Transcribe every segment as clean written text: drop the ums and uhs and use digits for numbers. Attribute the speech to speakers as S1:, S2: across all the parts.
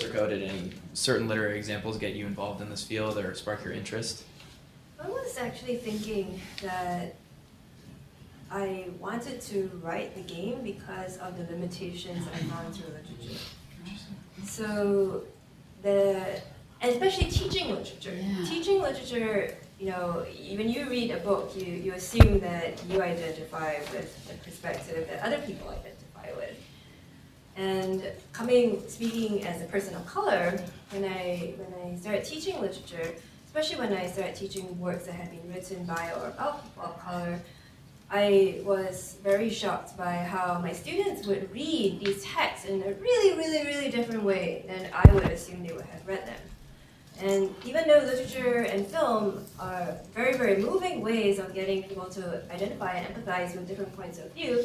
S1: Or go, did any certain literary examples get you involved in this field or spark your interest?
S2: I was actually thinking that I wanted to write the game because of the limitations I found through literature. So and especially teaching literature.
S3: Yeah.
S2: Teaching literature, when you read a book, you assume that you identify with the perspective that other people identify with. And speaking as a person of color, when I started teaching literature, especially when I started teaching works that had been written by or about people of color, I was very shocked by how my students would read these texts in a really, really, really different way than I would assume they would have read them. And even though literature and film are very, very moving ways of getting people to identify and empathize with different points of view,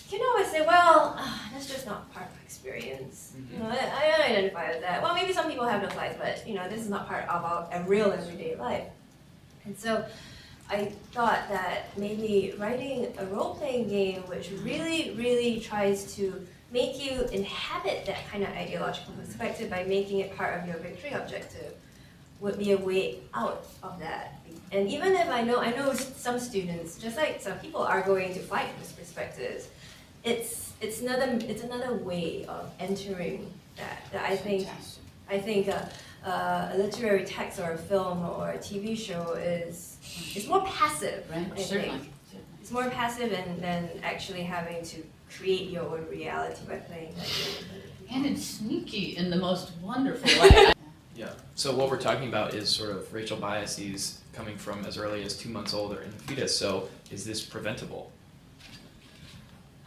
S2: you can always say, well, that's just not part of my experience. I don't identify with that. Well, maybe some people have those lives, but this is not part of a real everyday life. And so I thought that maybe writing a role-playing game which really, really tries to make you inhabit that kind of ideological perspective by making it part of your victory objective would be a way out of that. And even if I know some students, just like some people, are going to fight those perspectives, it's another way of entering that I think a literary text or a film or a TV show is more passive.
S3: Right,
S2: I
S3: certainly.
S2: think. It's more passive than actually having to create your own reality by playing that game.
S3: And it's sneaky in the most wonderful way.
S1: Yeah. So what we're talking about is sort of racial biases coming from as early as 2 months old or in the fetus. So is this preventable?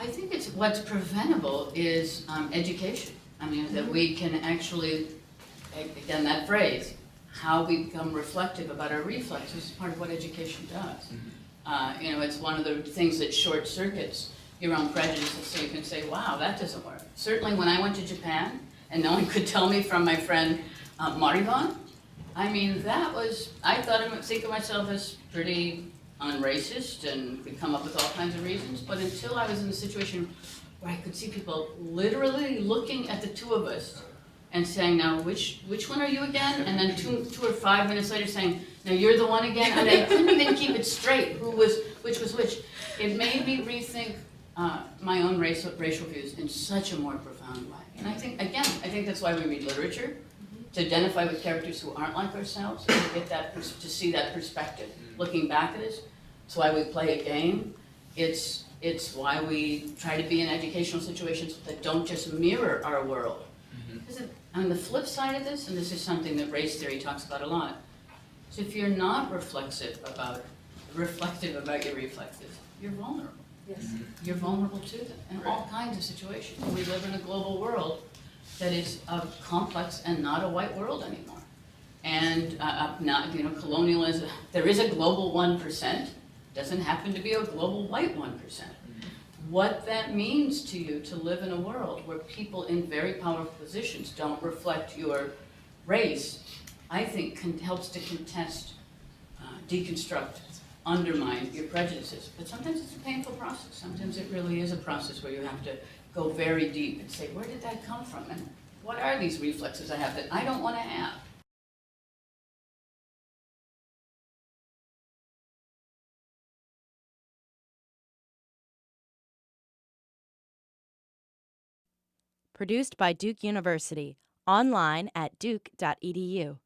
S3: I think what's preventable is education. I mean, that we can actually, again, that phrase, how we become reflective about our reflexes is part of what education does. It's one of the things that short circuits your own prejudices, so you can say, wow, that doesn't work. Certainly when I went to Japan, and no one could tell me from my friend Maribon, I mean, I think of myself as pretty unracist and could come up with all kinds of reasons, but until I was in a situation where I could see people literally looking at the two of us and saying, now, which one are you again? And then two or 5 minutes later saying, now you're the one again? And I couldn't even keep it straight, which was which. It made me rethink my own racial views in such a more profound way. And I think that's why we read literature, to identify with characters who aren't like ourselves, and to get to see that perspective, looking back at us. It's why we play a game. It's why we try to be in educational situations that don't just mirror our world. On the flip side of this, and this is something that race theory talks about a lot, is if you're not reflective about your reflexes, you're vulnerable.
S2: Yes.
S3: You're vulnerable to them in all kinds of situations. We live in a global world that is complex and not a white world anymore. And colonialism, there is a global 1%, doesn't happen to be a global white 1%. What that means to you to live in a world where people in very powerful positions don't reflect your race, I think helps to contest, deconstruct, undermine your prejudices. But sometimes it's a painful process. Sometimes it really is a process where you have to go very deep and say, where did that come from? And what are these reflexes I have that I don't want to have?
S4: Produced by Duke University, online at duke.edu.